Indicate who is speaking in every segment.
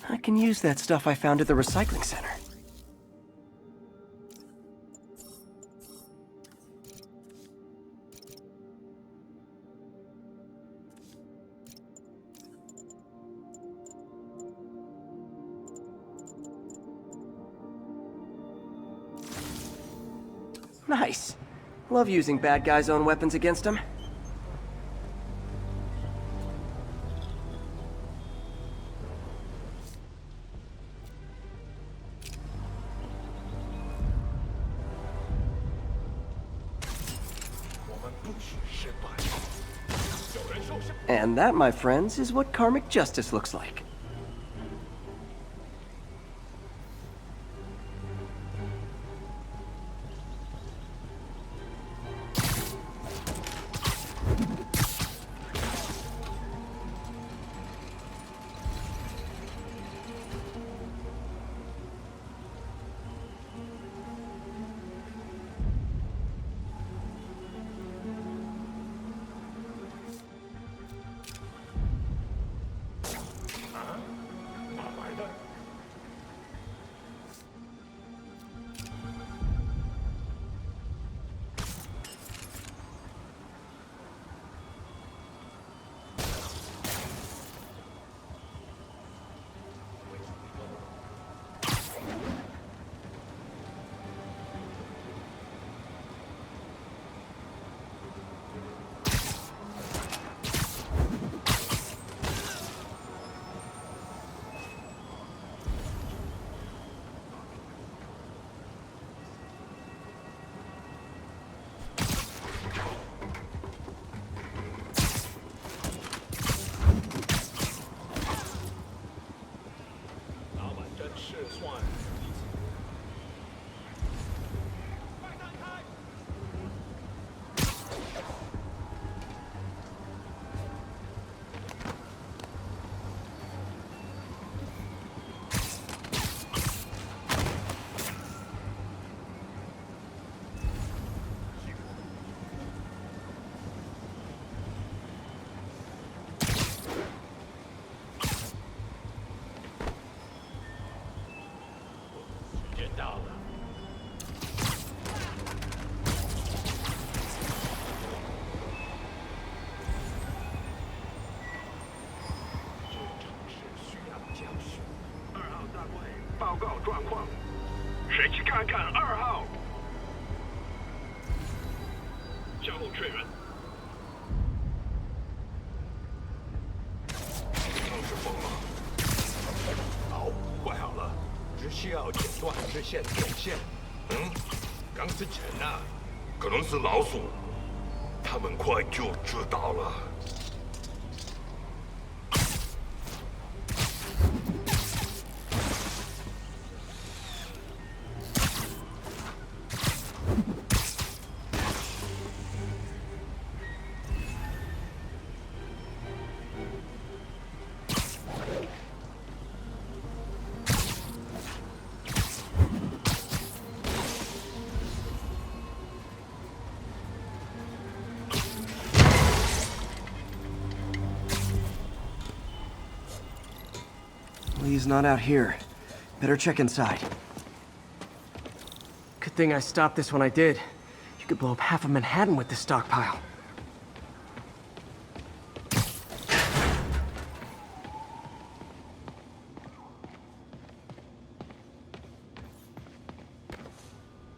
Speaker 1: I can use that stuff I found at the recycling center. Nice. Love using bad guys' own weapons against them. And that, my friends, is what karmic justice looks like.
Speaker 2: 刚之前啊，可能是老鼠，他们快就知道了。
Speaker 1: He's not out here. Better check inside. Good thing I stopped this when I did. You could blow up half of Manhattan with this stockpile.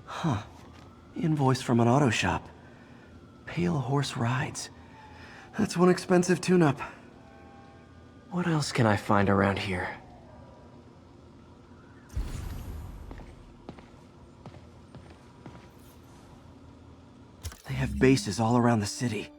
Speaker 1: Huh. Invoice from an auto shop. Pale Horse Rides. That's one expensive tune-up. What else can I find around here? They have bases all around the city.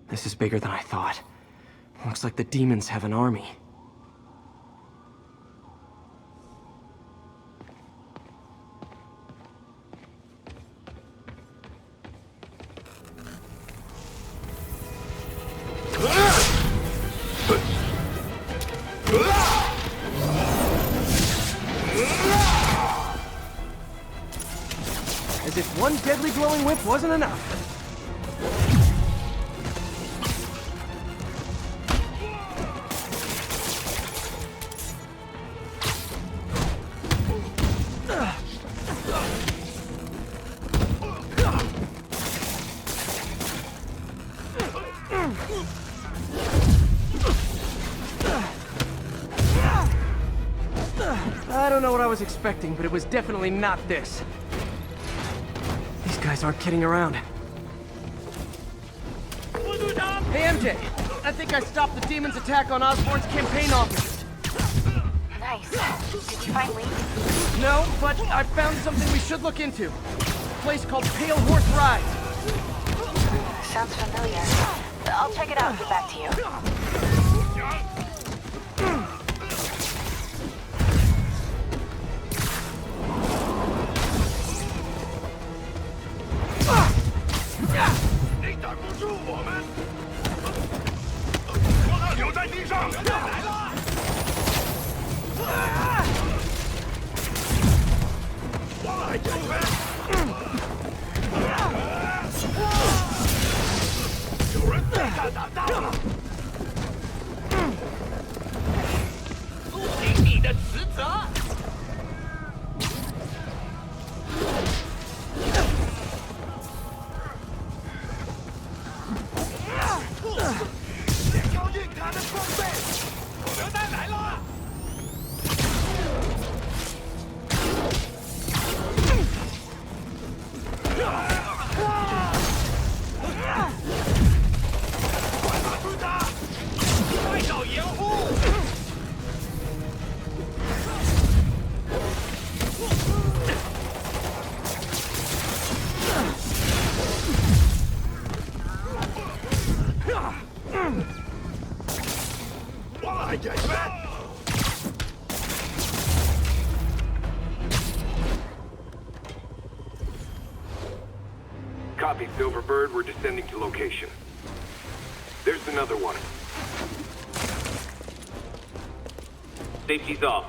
Speaker 1: This is bigger than I thought. Looks like the demons have an army. one deadly glowing whip wasn't enough. I don't know what I was expecting, but it was definitely not this. These guys aren't kidding around. Hey, MJ! I think I stopped the demon's attack on Osborn's campaign office.
Speaker 3: Nice. Did you find leads?
Speaker 1: No, but I found something we should look into. A place called Pale Horse Rides.
Speaker 3: Sounds familiar. I'll check it out and get back to you.
Speaker 4: Copy, Silverbird. We're descending to location. There's another one. Safety's off.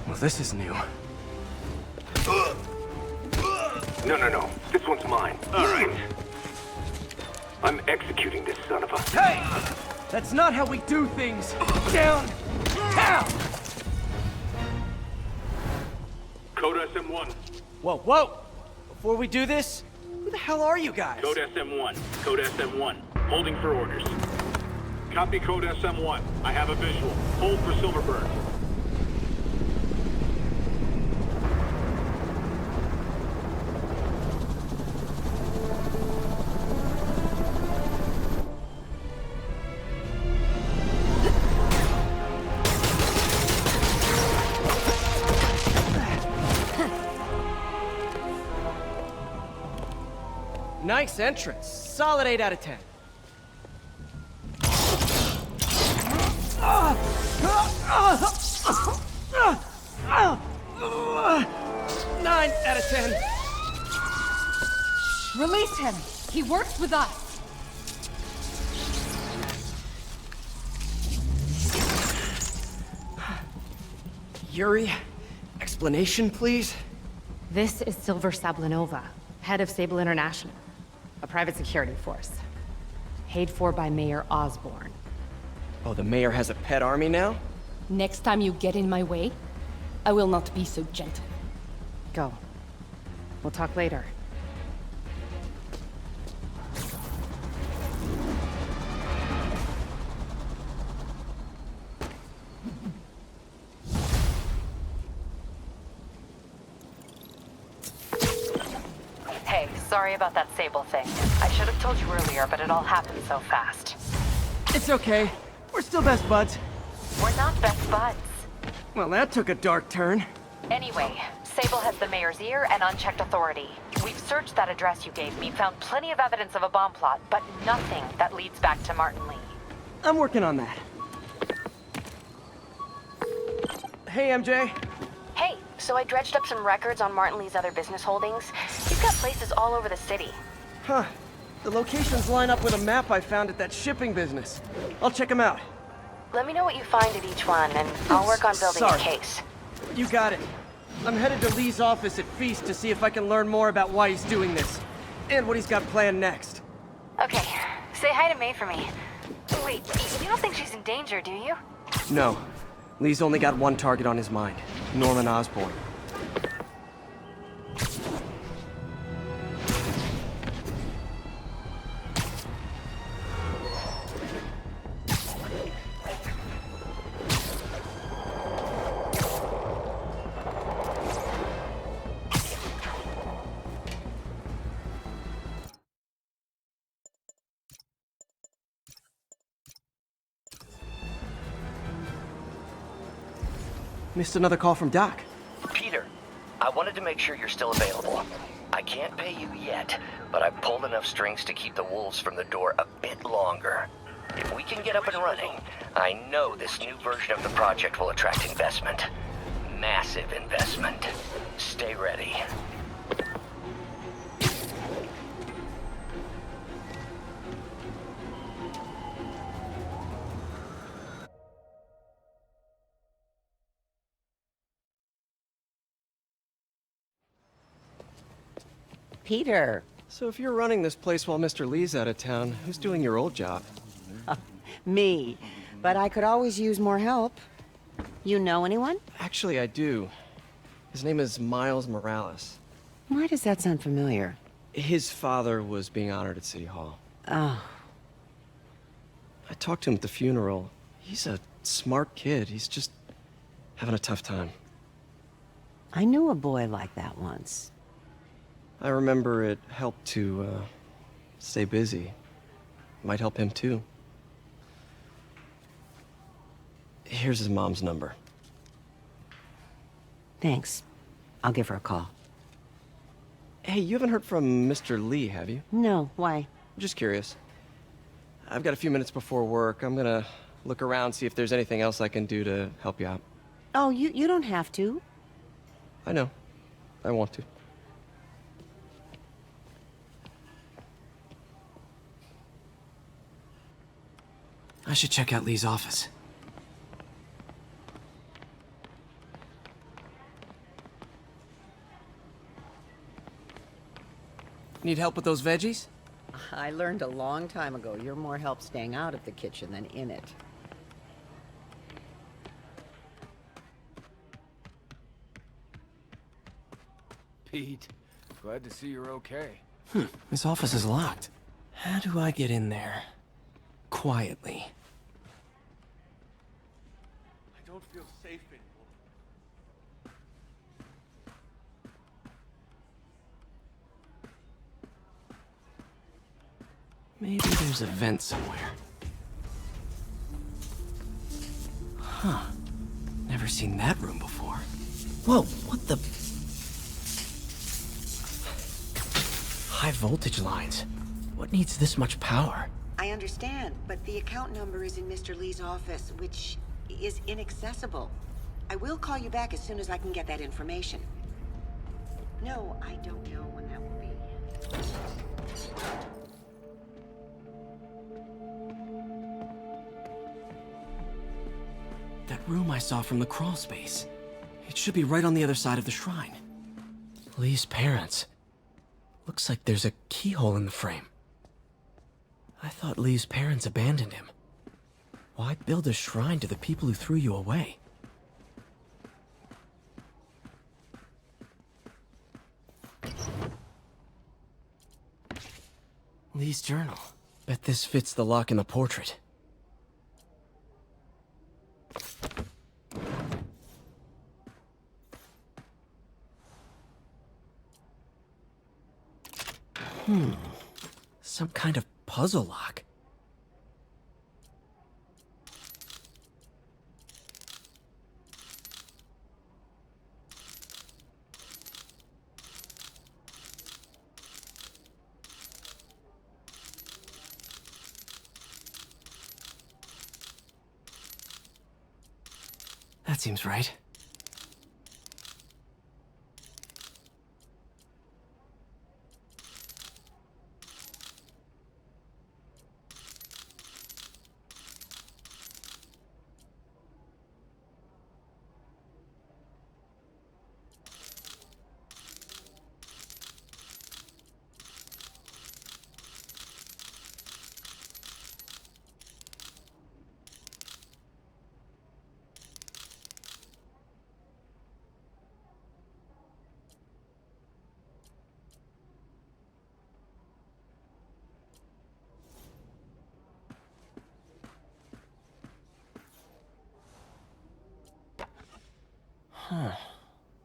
Speaker 1: Well, this is new.
Speaker 4: No. This one's mine. All right. I'm executing this son of a...
Speaker 1: Hey! That's not how we do things! Down! Down!
Speaker 4: Code SM1.
Speaker 1: Whoa! Before we do this, who the hell are you guys?
Speaker 4: Code SM1. Code SM1. Holding for orders. Copy Code SM1. I have a visual. Hold for Silverbird.
Speaker 1: Nice entrance. Solid 8 out of 10. 9 out of 10.
Speaker 5: Release him. He works with us.
Speaker 1: Yuri, explanation, please?
Speaker 5: This is Silver Sablinova, head of Sable International, a private security force. Paid for by Mayor Osborn.
Speaker 1: Oh, the mayor has a pet army now?
Speaker 6: Next time you get in my way, I will not be so gentle.
Speaker 5: Go. We'll talk later.
Speaker 3: Hey, sorry about that Sable thing. I should have told you earlier, but it all happened so fast.
Speaker 1: It's okay. We're still best buds.
Speaker 3: We're not best buds.
Speaker 1: Well, that took a dark turn.
Speaker 3: Anyway, Sable has the mayor's ear and unchecked authority. We've searched that address you gave me, found plenty of evidence of a bomb plot, but nothing that leads back to Martin Lee.
Speaker 1: I'm working on that. Hey, MJ.
Speaker 3: Hey, so I dredged up some records on Martin Lee's other business holdings. He's got places all over the city.
Speaker 1: Huh. The locations line up with a map I found at that shipping business. I'll check them out.
Speaker 3: Let me know what you find at each one, and I'll work on building
Speaker 1: Sorry.
Speaker 3: a case.
Speaker 1: You got it. I'm headed to Lee's office at Feast to see if I can learn more about why he's doing this, and what he's got planned next.
Speaker 3: Okay, say hi to May for me. Wait, you don't think she's in danger, do you?
Speaker 1: No. Lee's only got one target on his mind, Norman Osborn. Missed another call from Doc.
Speaker 7: Peter, I wanted to make sure you're still available. I can't pay you yet, but I've pulled enough strings to keep the wolves from the door a bit longer. If we can get up and running, I know this new version of the project will attract investment. Massive investment. Stay ready.
Speaker 8: Peter.
Speaker 1: So if you're running this place while Mr. Lee's out of town, who's doing your old job?
Speaker 8: Me. But I could always use more help. You know anyone?
Speaker 1: Actually, I do. His name is Miles Morales.
Speaker 8: Why does that sound familiar?
Speaker 1: His father was being honored at City Hall.
Speaker 8: Oh.
Speaker 1: I talked to him at the funeral. He's a smart kid. He's just having a tough time.
Speaker 8: I knew a boy like that once.
Speaker 1: I remember it helped to, stay busy. Might help him too. Here's his mom's number.
Speaker 8: Thanks. I'll give her a call.
Speaker 1: Hey, you haven't heard from Mr. Lee, have you?
Speaker 8: No, why?
Speaker 1: I'm just curious. I've got a few minutes before work. I'm gonna look around, see if there's anything else I can do to help you out.
Speaker 8: Oh, you don't have to.
Speaker 1: I know. I want to. I should check out Lee's office. Need help with those veggies?
Speaker 8: I learned a long time ago you're more help staying out of the kitchen than in it.
Speaker 9: Pete, glad to see you're okay.
Speaker 1: This office is locked. How do I get in there? Quietly.
Speaker 9: I don't feel safe anymore.
Speaker 1: Maybe there's a vent somewhere. Huh. Never seen that room before. Whoa, what the... High voltage lines. What needs this much power?
Speaker 8: I understand, but the account number is in Mr. Lee's office, which is inaccessible. I will call you back as soon as I can get that information. No, I don't know when that will be.
Speaker 1: That room I saw from the crawl space. It should be right on the other side of the shrine. Lee's parents. Looks like there's a keyhole in the frame. I thought Lee's parents abandoned him. Why build a shrine to the people who threw you away? Lee's journal. Bet this fits the lock in the portrait. Some kind of puzzle lock. That seems right.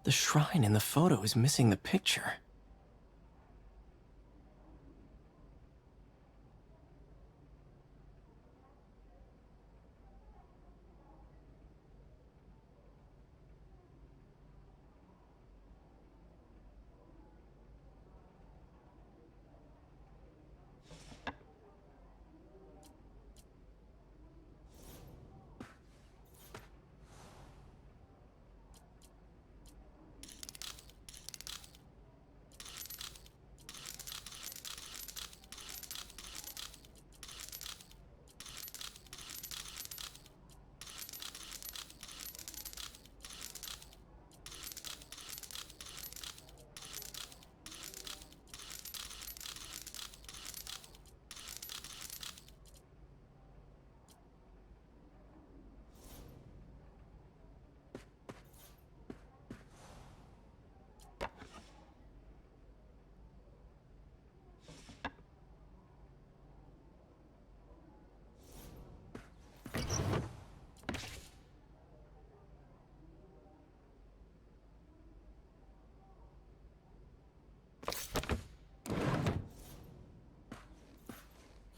Speaker 1: The shrine in the photo is missing the picture.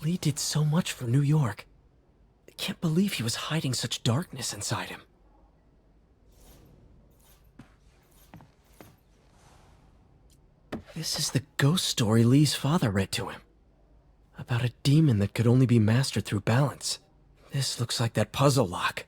Speaker 1: Lee did so much for New York. I can't believe he was hiding such darkness inside him. This is the ghost story Lee's father read to him. About a demon that could only be mastered through balance. This looks like that puzzle lock.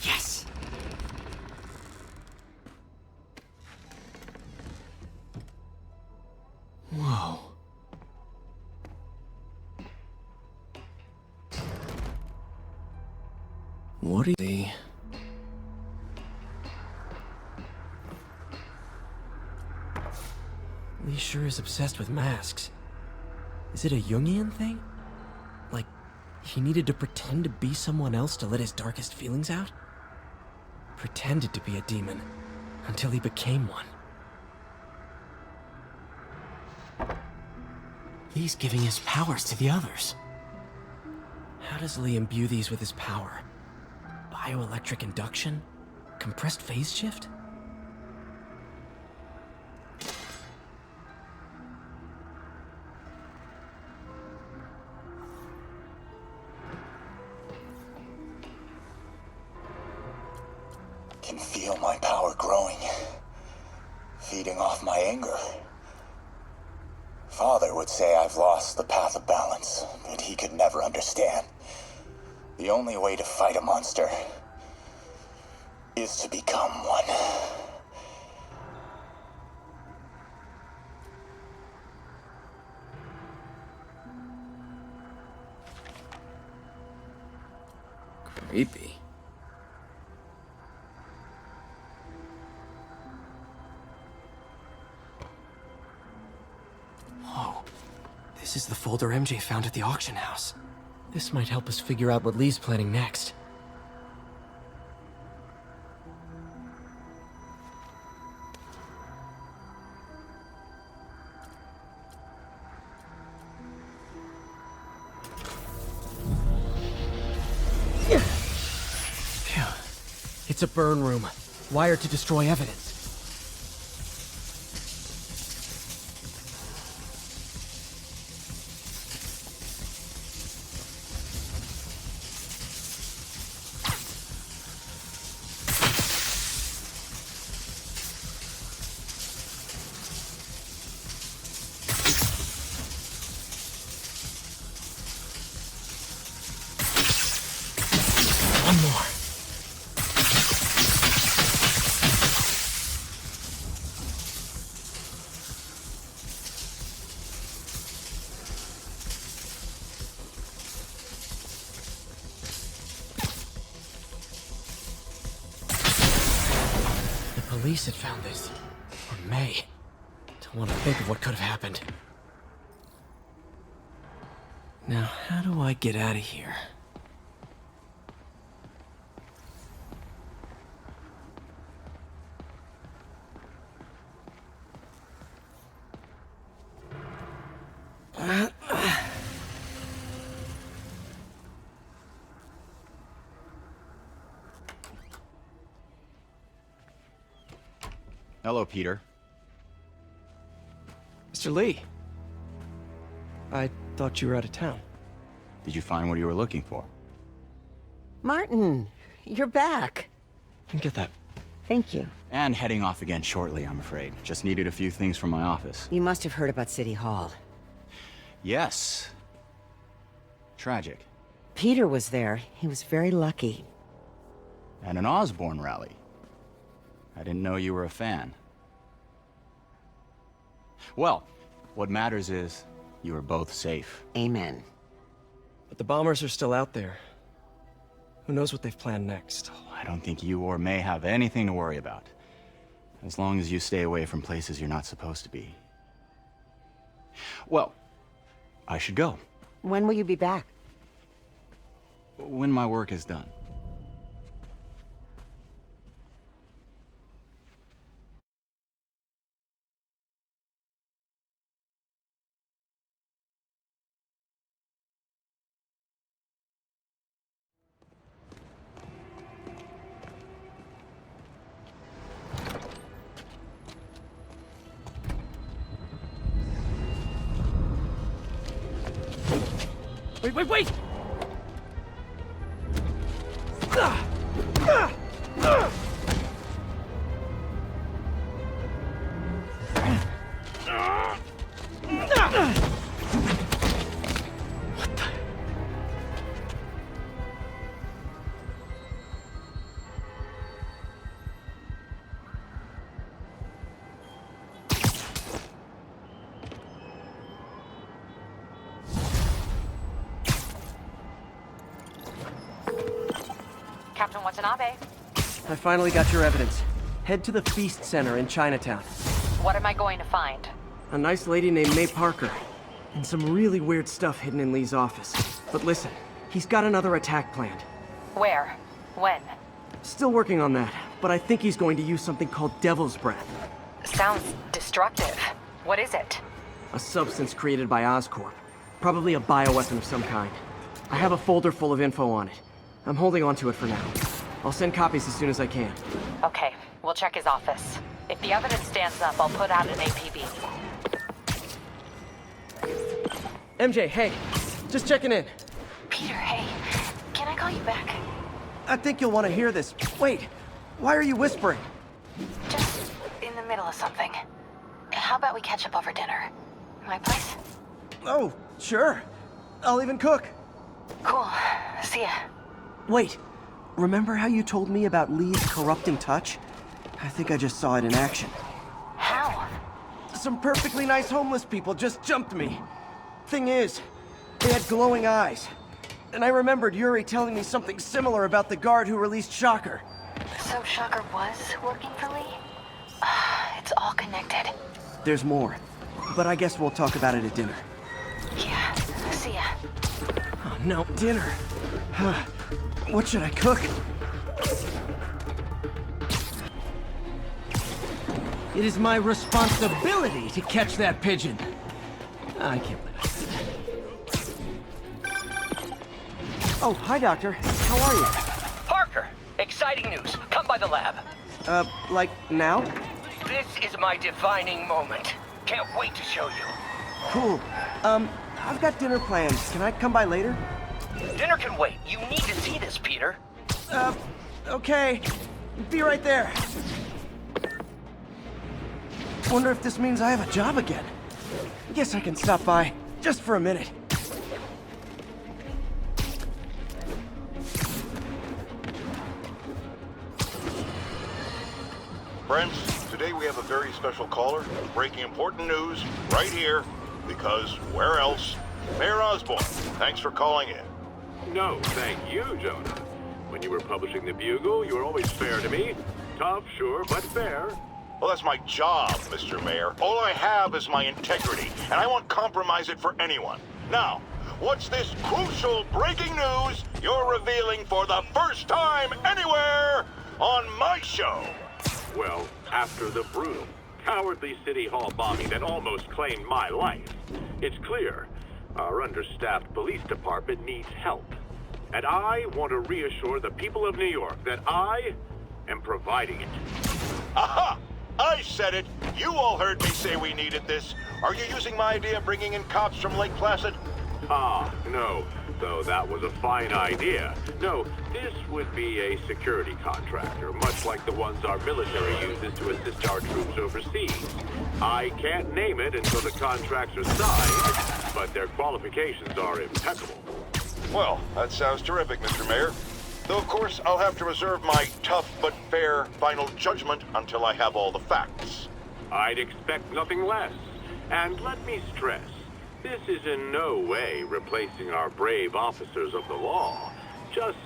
Speaker 1: Yes! Whoa. What is he? Lee sure is obsessed with masks. Is it a Jungian thing? Like, he needed to pretend to be someone else to let his darkest feelings out? Pretended to be a demon, until he became one. Lee's giving his powers to the others. How does Lee imbue these with his power? Bioelectric induction? Compressed phase shift?
Speaker 10: Can feel my power growing, feeding off my anger. Father would say I've lost the path of balance, but he could never understand. The only way to fight a monster is to become one.
Speaker 1: Creepy. Whoa. This is the folder MJ found at the auction house. This might help us figure out what Lee's planning next. Phew. It's a burn room, wired to destroy evidence. police had found this. Or May. Don't want to think of what could have happened. Now, how do I get out of here?
Speaker 11: Hello, Peter.
Speaker 1: Mr. Lee. I thought you were out of town.
Speaker 11: Did you find what you were looking for?
Speaker 8: Martin, you're back.
Speaker 1: Get that.
Speaker 8: Thank you.
Speaker 11: And heading off again shortly, I'm afraid. Just needed a few things from my office.
Speaker 8: You must have heard about City Hall.
Speaker 11: Yes. Tragic.
Speaker 8: Peter was there. He was very lucky.
Speaker 11: At an Osborn rally. I didn't know you were a fan. Well, what matters is you are both safe.
Speaker 8: Amen.
Speaker 1: But the bombers are still out there. Who knows what they've planned next?
Speaker 11: I don't think you or May have anything to worry about. As long as you stay away from places you're not supposed to be. Well, I should go.
Speaker 8: When will you be back?
Speaker 11: When my work is done.
Speaker 1: Wait! What the?
Speaker 3: Captain Watanabe,
Speaker 1: I finally got your evidence. Head to the Feast Center in Chinatown.
Speaker 3: what am I going to find?
Speaker 1: A nice lady named May Parker. And some really weird stuff hidden in Lee's office. But listen, he's got another attack planned.
Speaker 3: Where? When?
Speaker 1: Still working on that, but I think he's going to use something called Devil's Breath.
Speaker 3: Sounds destructive. What is it?
Speaker 1: A substance created by Oscorp. Probably a bioweapon of some kind. I have a folder full of info on it. I'm holding on to it for now. I'll send copies as soon as I can.
Speaker 3: Okay, we'll check his office. If the evidence stands up, I'll put out an APB.
Speaker 1: MJ, hey. Just checking in.
Speaker 3: Peter, hey. Can I call you back?
Speaker 1: I think you'll want to hear this. Wait. Why are you whispering?
Speaker 3: Just in the middle of something. How about we catch up over dinner? My place?
Speaker 1: Oh, sure. I'll even cook.
Speaker 3: Cool. See ya.
Speaker 1: Wait. Remember how you told me about Lee's corrupting touch? I think I just saw it in action.
Speaker 3: How?
Speaker 1: Some perfectly nice homeless people just jumped me. Thing is, they had glowing eyes. And I remembered Yuri telling me something similar about the guard who released Shocker.
Speaker 3: So Shocker was working for Lee? It's all connected.
Speaker 1: There's more, but I guess we'll talk about it at dinner.
Speaker 3: Yeah, see ya.
Speaker 1: Oh no, dinner. What should I cook? It is my responsibility to catch that pigeon. I can't believe I said that. Oh, hi, Doctor. How are you?
Speaker 7: Parker, exciting news. Come by the lab.
Speaker 1: Like now?
Speaker 7: This is my defining moment. Can't wait to show you.
Speaker 1: Cool. I've got dinner plans. Can I come by later?
Speaker 7: Dinner can wait. You need to see this, Peter.
Speaker 1: Okay. Be right there. Wonder if this means I have a job again. Guess I can stop by, just for a minute.
Speaker 2: Friends, today we have a very special caller breaking important news right here, because where else? Mayor Osborn, thanks for calling in.
Speaker 4: No, thank you, Jonah. When you were publishing the Bugle, you were always fair to me. Tough, sure, but fair.
Speaker 2: Well, that's my job, Mr. Mayor. All I have is my integrity, and I won't compromise it for anyone. Now, what's this crucial breaking news you're revealing for the first time anywhere on my show?
Speaker 4: Well, after the brutal, cowardly City Hall bombing that almost claimed my life, it's clear our understaffed police department needs help. And I want to reassure the people of New York that I am providing it.
Speaker 2: Aha! I said it! You all heard me say we needed this. Are you using my idea of bringing in cops from Lake Placid?
Speaker 4: Ah, no. Though that was a fine idea. No, this would be a security contractor, much like the ones our military uses to assist our troops overseas. I can't name it until the contracts are signed, but their qualifications are impeccable.
Speaker 2: Well, that sounds terrific, Mr. Mayor. Though, of course, I'll have to reserve my tough but fair final judgment until I have all the facts.
Speaker 4: I'd expect nothing less. And let me stress, this is in no way replacing our brave officers of the law, just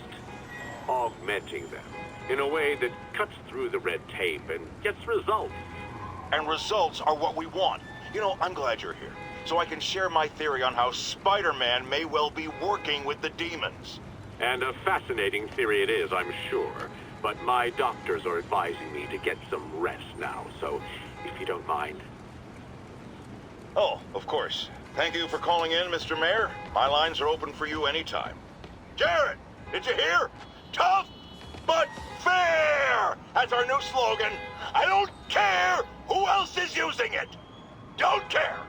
Speaker 4: augmenting them in a way that cuts through the red tape and gets results.
Speaker 2: And results are what we want. You know, I'm glad you're here, so I can share my theory on how Spider-Man may well be working with the demons.
Speaker 4: And a fascinating theory it is, I'm sure. But my doctors are advising me to get some rest now, so if you don't mind.
Speaker 2: Oh, of course. Thank you for calling in, Mr. Mayor. My lines are open for you anytime. Jared, did you hear? Tough but fair! That's our new slogan. I don't care who else is using it. Don't care.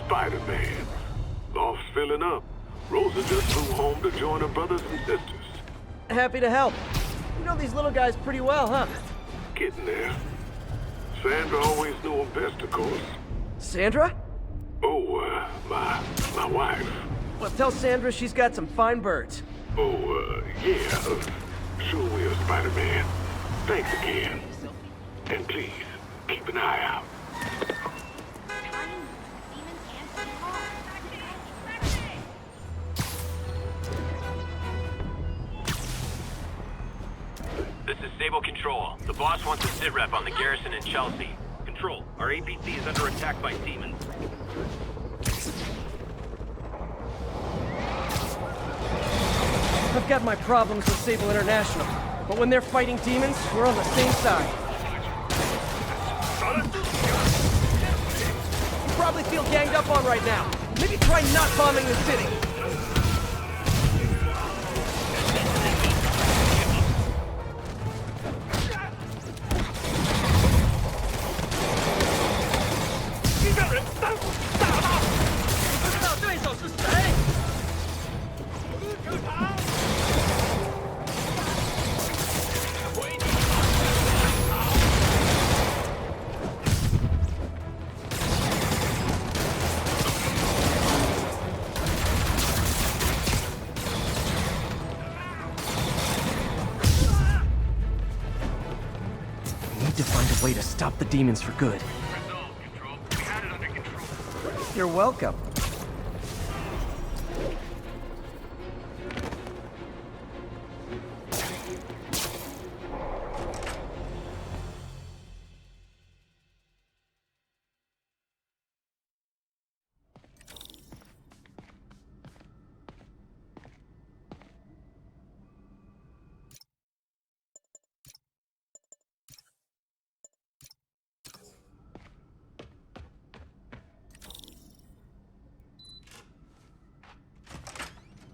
Speaker 4: Spider-Man. Loft's filling up. Rosa just flew home to join her brothers and sisters.
Speaker 12: Happy to help. You know these little guys pretty well, huh?
Speaker 4: Getting there. Sandra always knew them best, of course.
Speaker 12: Sandra?
Speaker 4: Oh, my wife.
Speaker 12: Well, tell Sandra she's got some fine birds.
Speaker 4: Oh, yeah. Sure will, Spider-Man. Thanks again. And please, keep an eye out.
Speaker 13: This is Sable Control. The boss wants a sit rep on the garrison in Chelsea. Control, our APC is under attack by demons.
Speaker 12: I've got my problems with Sable International, but when they're fighting demons, we're on the same side. You probably feel ganged up on right now. Maybe try not bombing the city. To find a way to stop the demons for good.
Speaker 13: Resolve, Control. We had it under control.
Speaker 12: You're welcome.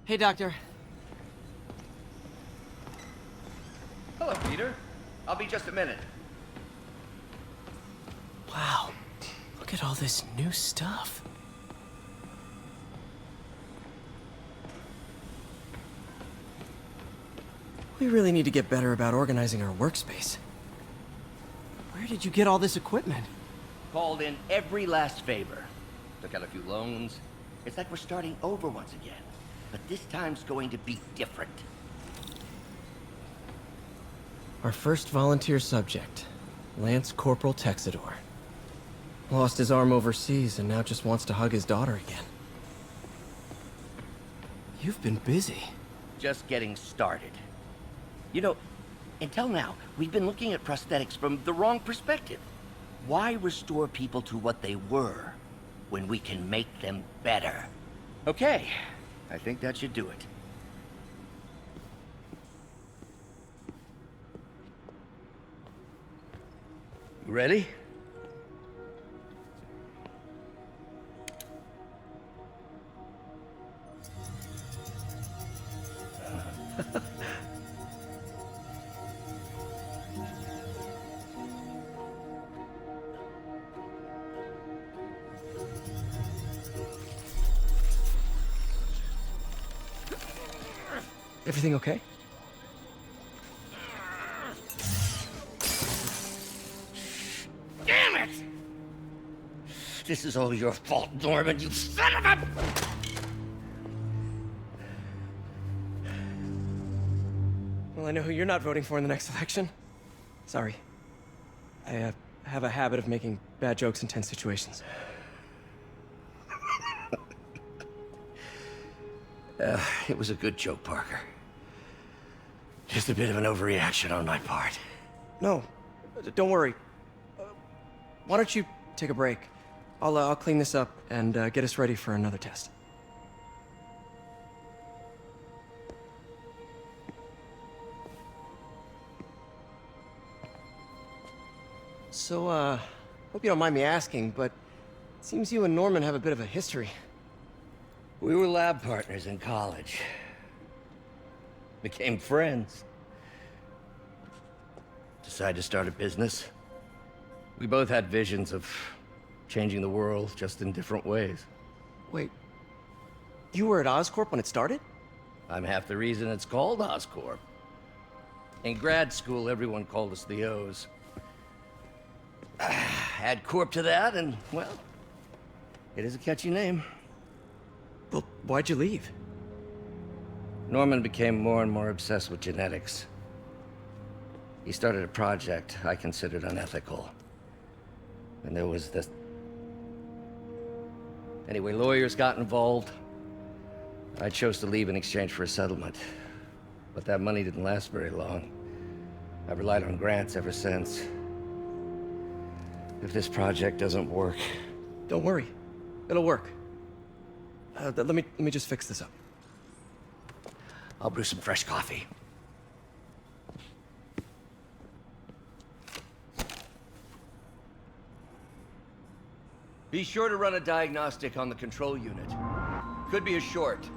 Speaker 12: Hey, Doctor.
Speaker 14: Hello, Peter. I'll be just a minute.
Speaker 1: Wow. Look at all this new stuff. We really need to get better about organizing our workspace. Where did you get all this equipment?
Speaker 14: Called in every last favor. Took out a few loans. It's like we're starting over once again. But this time's going to be different.
Speaker 1: Our first volunteer subject, Lance Corporal Texador. Lost his arm overseas and now just wants to hug his daughter again. You've been busy.
Speaker 14: Just getting started. You know, until now, we've been looking at prosthetics from the wrong perspective. Why restore people to what they were when we can make them better? Okay, I think that should do it. You ready?
Speaker 1: Everything okay?
Speaker 14: Damn it! This is all your fault, Norman, you son of a...
Speaker 1: Well, I know who you're not voting for in the next election. Sorry. I have a habit of making bad jokes in tense situations.
Speaker 14: It was a good joke, Parker. Just a bit of an overreaction on my part.
Speaker 1: No, don't worry. Why don't you take a break? I'll clean this up and get us ready for another test. So, hope you don't mind me asking, but it seems you and Norman have a bit of a history.
Speaker 14: We were lab partners in college. Became friends. Decided to start a business. We both had visions of changing the world, just in different ways.
Speaker 1: Wait, you were at Oscorp when it started?
Speaker 14: I'm half the reason it's called Oscorp. In grad school, everyone called us the O's. Add Corp to that, and, well, it is a catchy name.
Speaker 1: Well, why'd you leave?
Speaker 14: Norman became more and more obsessed with genetics. He started a project I considered unethical. And there was this... Anyway, lawyers got involved. I chose to leave in exchange for a settlement. But that money didn't last very long. I've relied on grants ever since. If this project doesn't work...
Speaker 1: Don't worry. It'll work. Let me just fix this up.
Speaker 14: I'll brew some fresh coffee. Be sure to run a diagnostic on the control unit. Could be a short.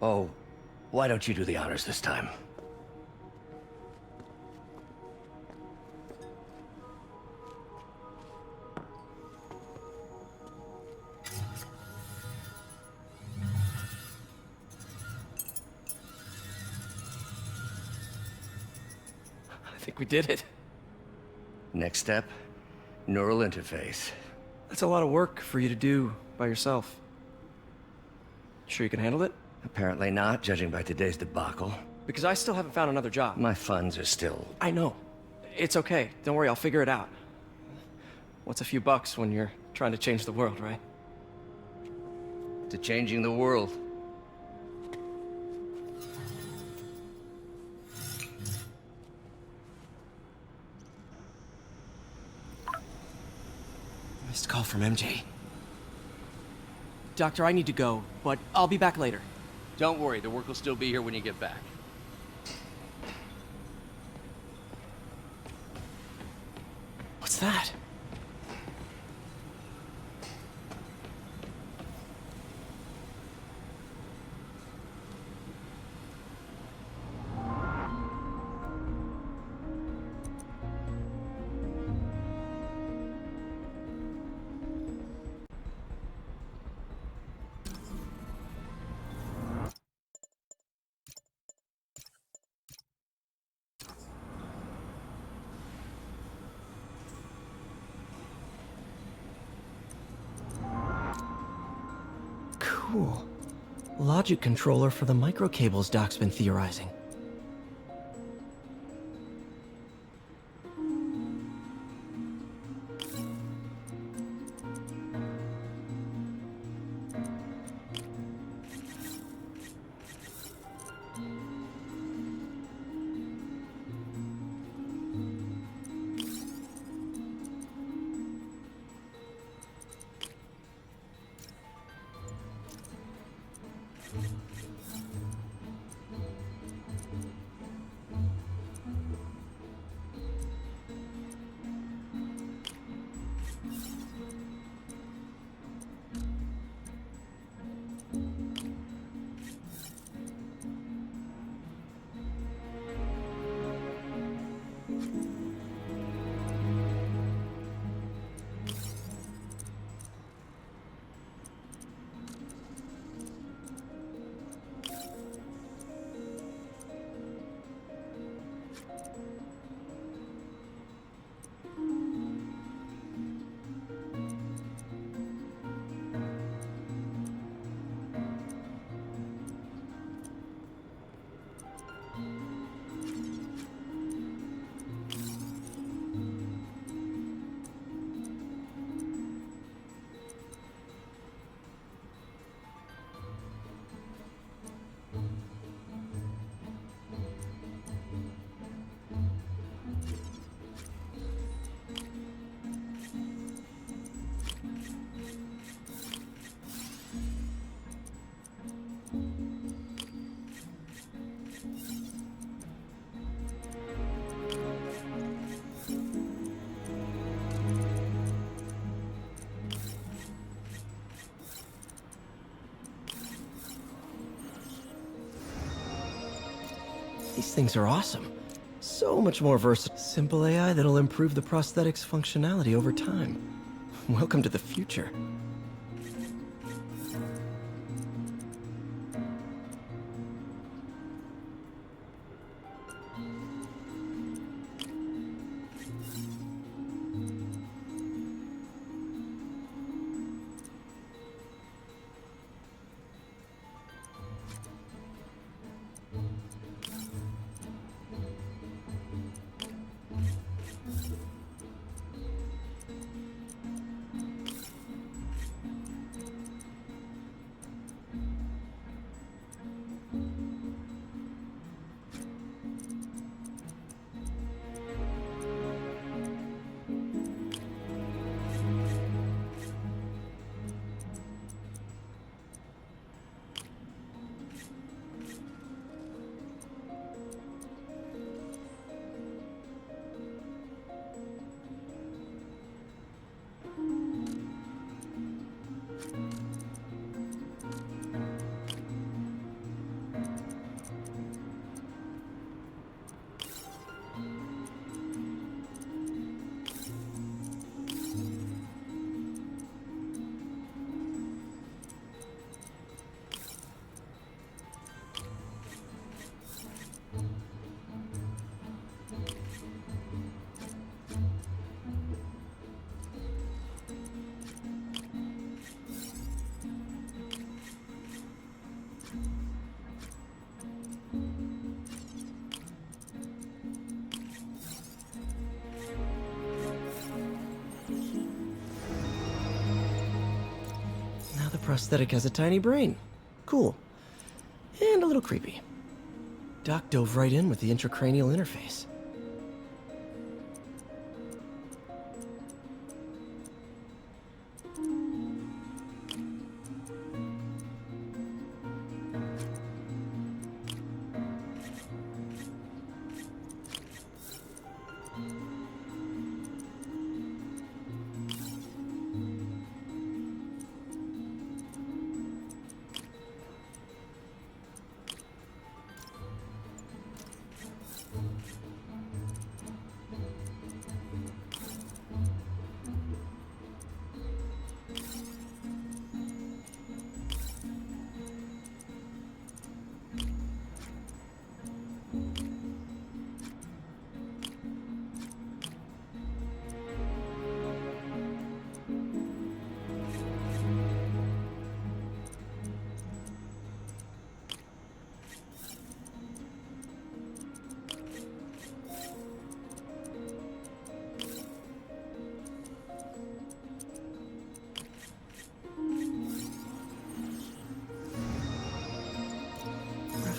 Speaker 14: Oh, why don't you do the honors this time?
Speaker 12: I think we did it.
Speaker 14: Next step, neural interface.
Speaker 12: That's a lot of work for you to do by yourself. Sure you can handle it?
Speaker 14: Apparently not, judging by today's debacle.
Speaker 12: Because I still haven't found another job.
Speaker 14: My funds are still...
Speaker 12: I know. It's okay. Don't worry, I'll figure it out. What's a few bucks when you're trying to change the world, right?
Speaker 14: to changing the world.
Speaker 1: Missed call from MJ.
Speaker 12: Doctor, I need to go, but I'll be back later.
Speaker 15: Don't worry, the work will still be here when you get back.
Speaker 1: What's that? Cool. Logic controller for the microcables Doc's been theorizing. These things are awesome. So much more versatile. Simple AI that'll improve the prosthetics functionality over time. Welcome to the future.
Speaker 12: prosthetic has a tiny brain. Cool. And a little creepy. Doc dove right in with the intracranial interface.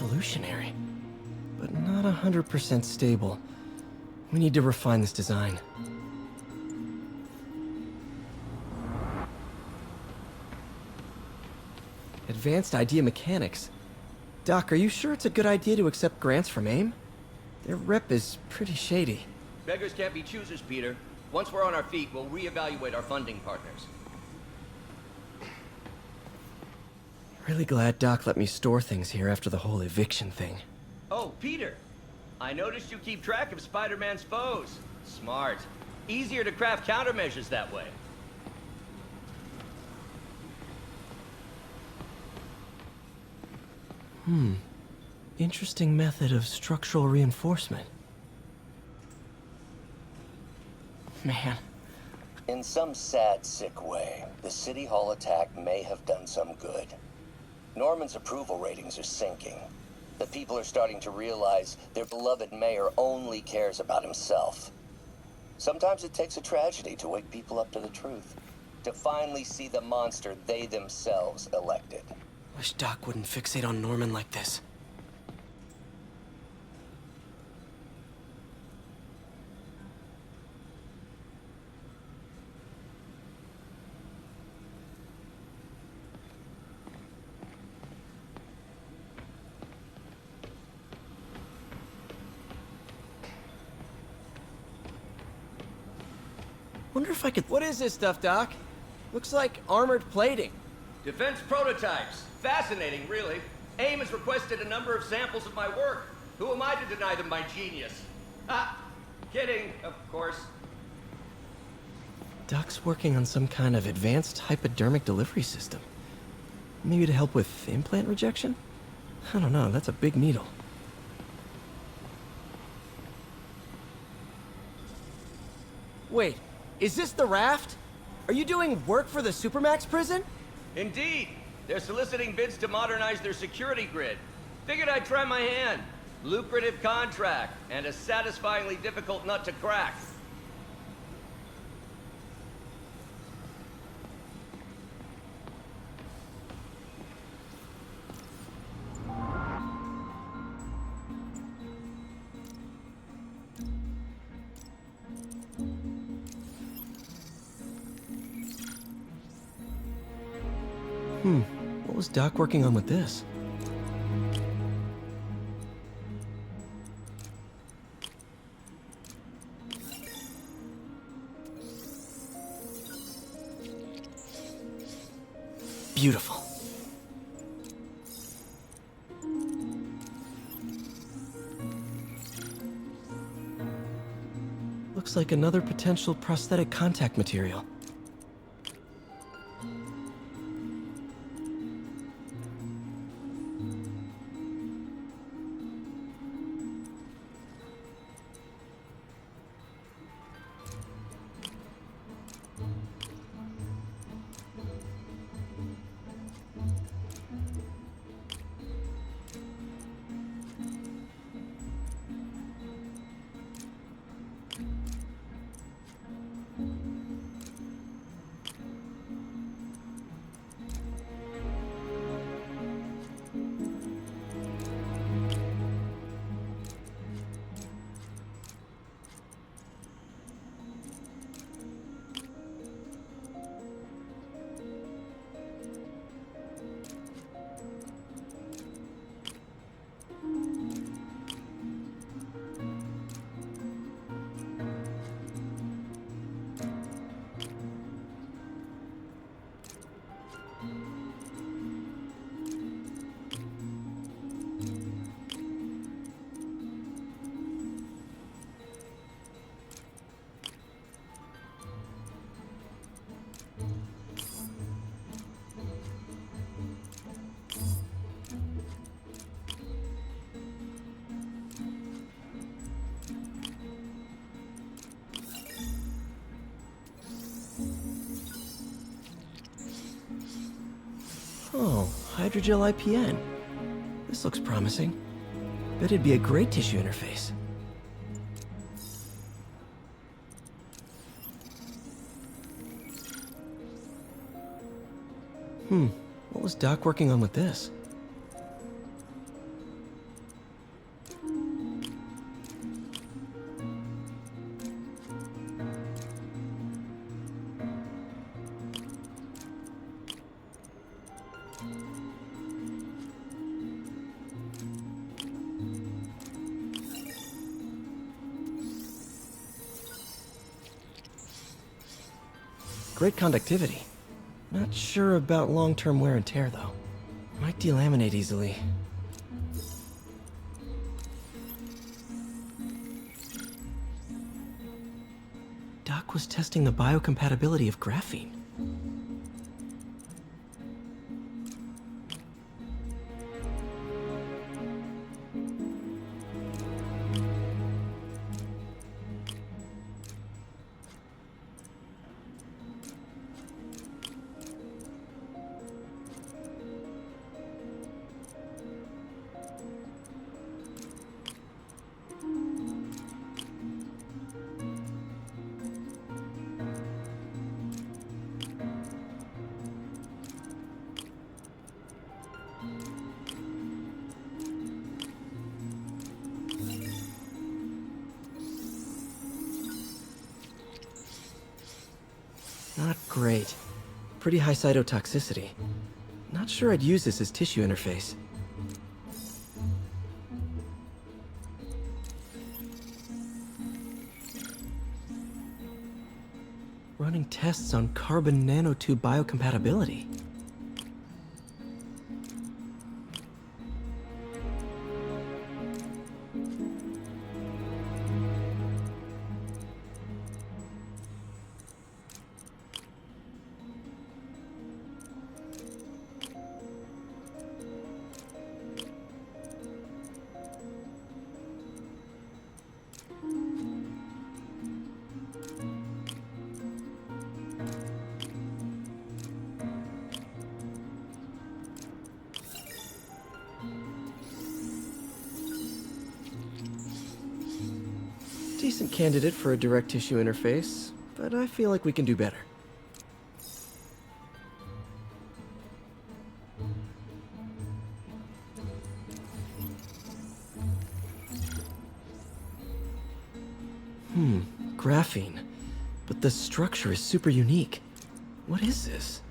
Speaker 12: Revolutionary, but not 100% stable. We need to refine this design. Advanced idea mechanics. Doc, are you sure it's a good idea to accept grants from AIM? Their rep is pretty shady.
Speaker 14: Beggars can't be choosers, Peter. Once we're on our feet, we'll reevaluate our funding partners.
Speaker 12: Really glad Doc let me store things here after the whole eviction thing.
Speaker 14: Oh, Peter! I noticed you keep track of Spider-Man's foes. Smart. Easier to craft countermeasures that way.
Speaker 12: Interesting method of structural reinforcement. Man.
Speaker 7: In some sad, sick way, the City Hall attack may have done some good. Norman's approval ratings are sinking. The people are starting to realize their beloved mayor only cares about himself. Sometimes it takes a tragedy to wake people up to the truth, to finally see the monster they themselves elected.
Speaker 12: Wish Doc wouldn't fixate on Norman like this. Wonder if I could... What is this stuff, Doc? Looks like armored plating.
Speaker 14: Defense prototypes. Fascinating, really. AIM has requested a number of samples of my work. Who am I to deny them my genius? Ah, kidding, of course.
Speaker 12: Doc's working on some kind of advanced hypodermic delivery system. Maybe to help with implant rejection? I don't know, that's a big needle. Wait, is this the raft? Are you doing work for the Supermax prison?
Speaker 14: Indeed. They're soliciting bids to modernize their security grid. Figured I'd try my hand. Lucrative contract, and a satisfyingly difficult nut to crack.
Speaker 12: What was Doc working on with this? Beautiful. Looks like another potential prosthetic contact material. Oh, hydrogel IPN. This looks promising. Bet it'd be a great tissue interface. What was Doc working on with this? Great conductivity. Not sure about long-term wear and tear, though. Might delaminate easily. Doc was testing the biocompatibility of graphene. Not great. Pretty high cytotoxicity. Not sure I'd use this as tissue interface. Running tests on carbon nanotube biocompatibility. Decent candidate for a direct tissue interface, but I feel like we can do better. Graphene. But the structure is super unique. What is this?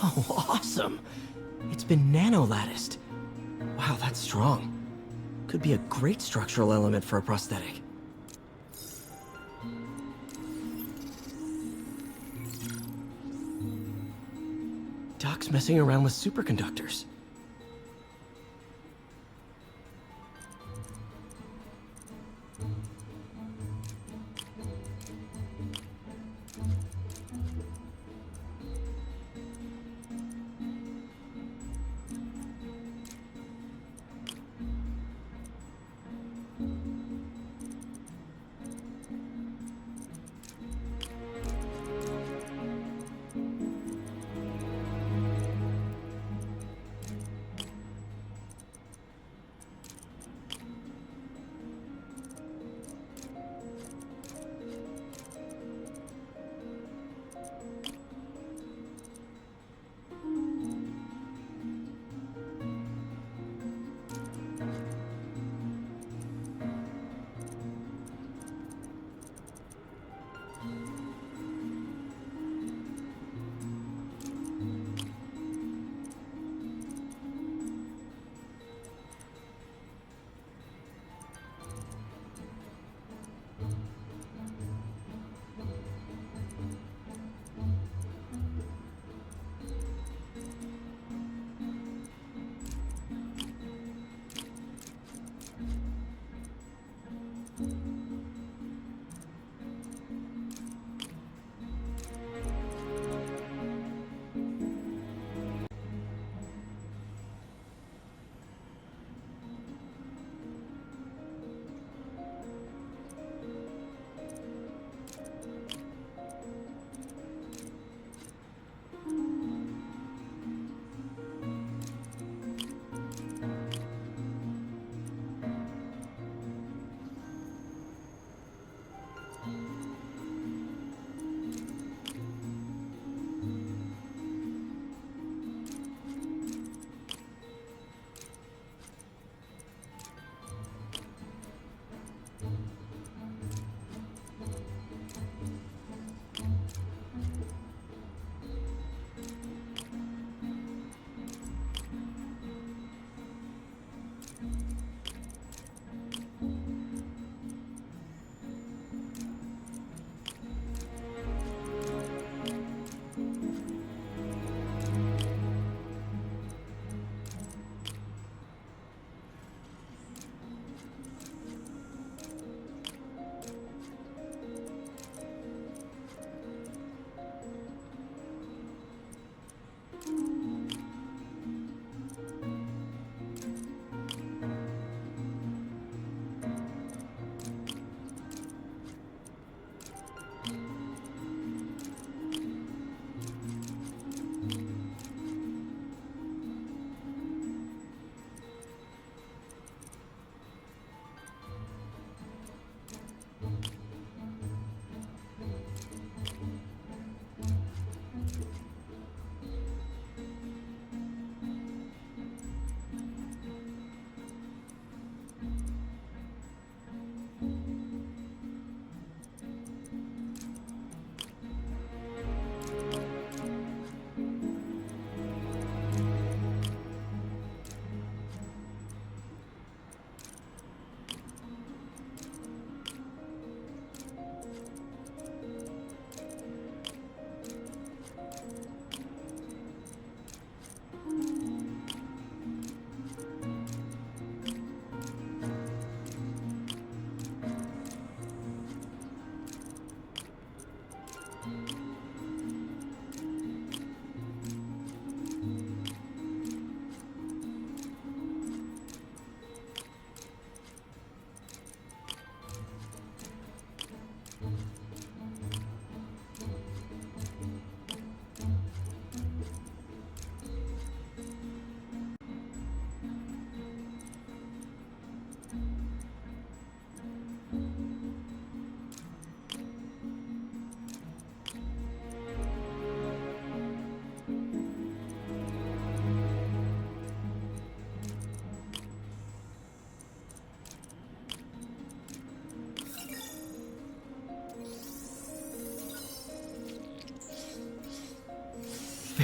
Speaker 12: Oh, awesome! It's been nano-latticed. Wow, that's strong. Could be a great structural element for a prosthetic. Doc's messing around with superconductors.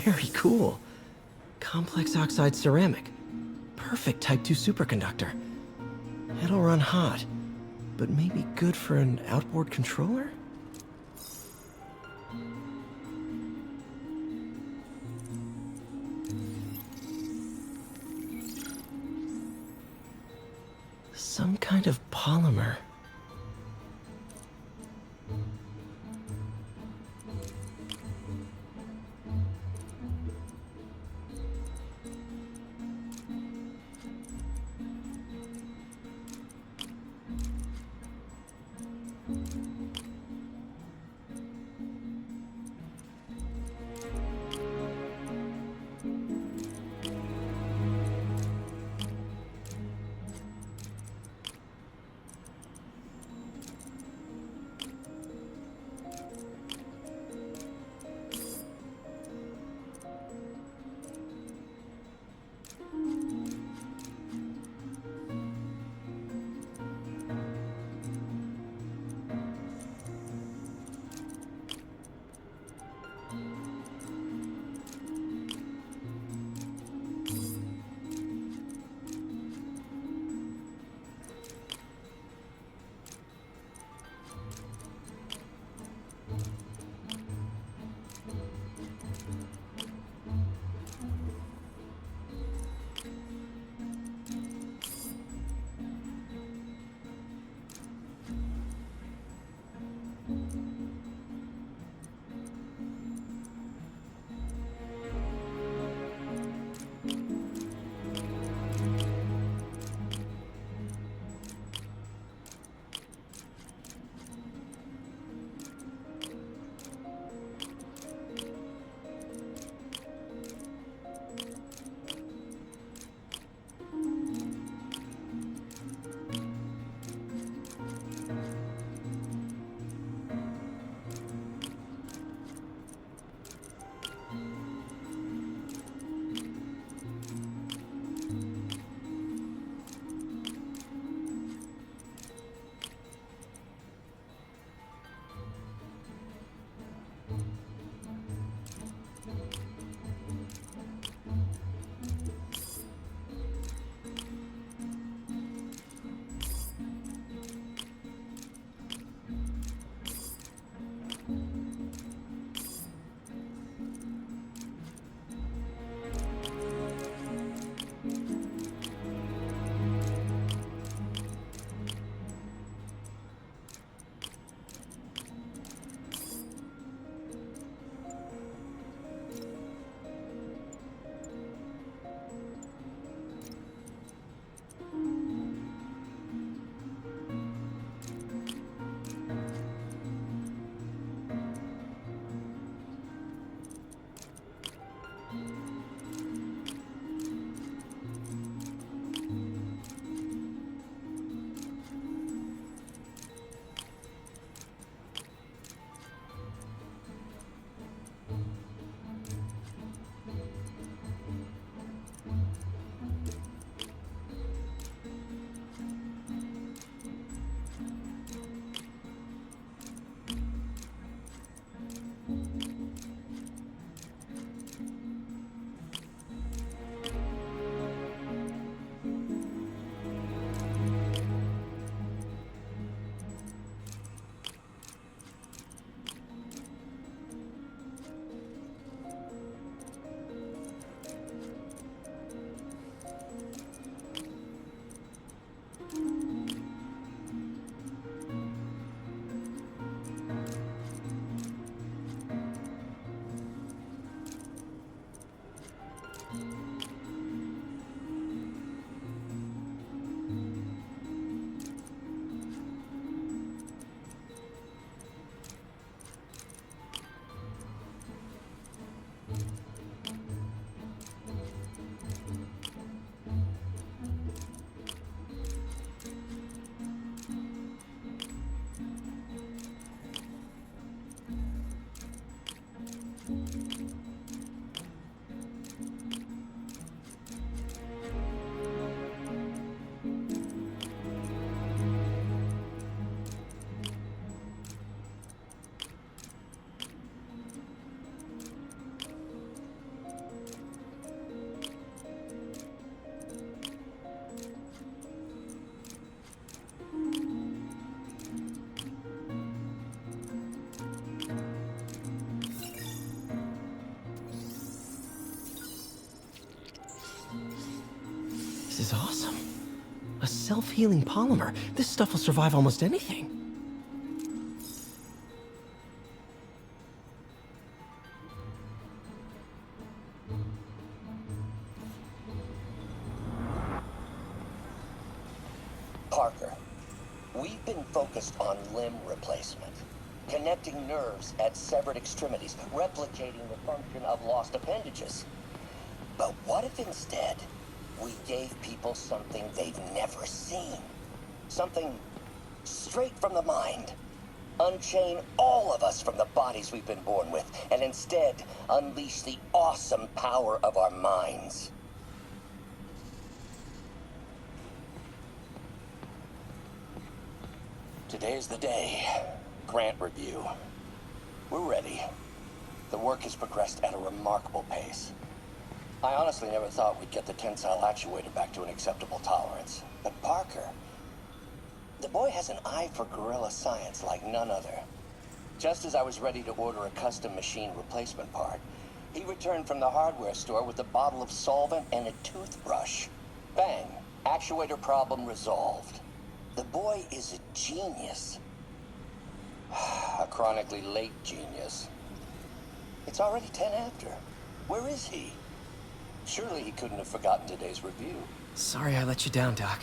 Speaker 12: Very cool. Complex oxide ceramic. Perfect Type 2 superconductor. It'll run hot, but maybe good for an outboard controller? Some kind of polymer. A self-healing polymer. This stuff will survive almost anything.
Speaker 7: Parker, we've been focused on limb replacement, connecting nerves at severed extremities, replicating the function of lost appendages. But what if instead we gave people something they've never seen? Something straight from the mind. Unchain all of us from the bodies we've been born with, and instead unleash the awesome power of our minds. Today's the day. Grant review. We're ready. The work has progressed at a remarkable pace. I honestly never thought we'd get the tensile actuator back to an acceptable tolerance. But Parker, the boy has an eye for guerrilla science like none other. Just as I was ready to order a custom machine replacement part, he returned from the hardware store with a bottle of solvent and a toothbrush. Bang! Actuator problem resolved. The boy is a genius. A chronically late genius. It's already 10 after. Where is he? Surely he couldn't have forgotten today's review.
Speaker 12: Sorry I let you down, Doc.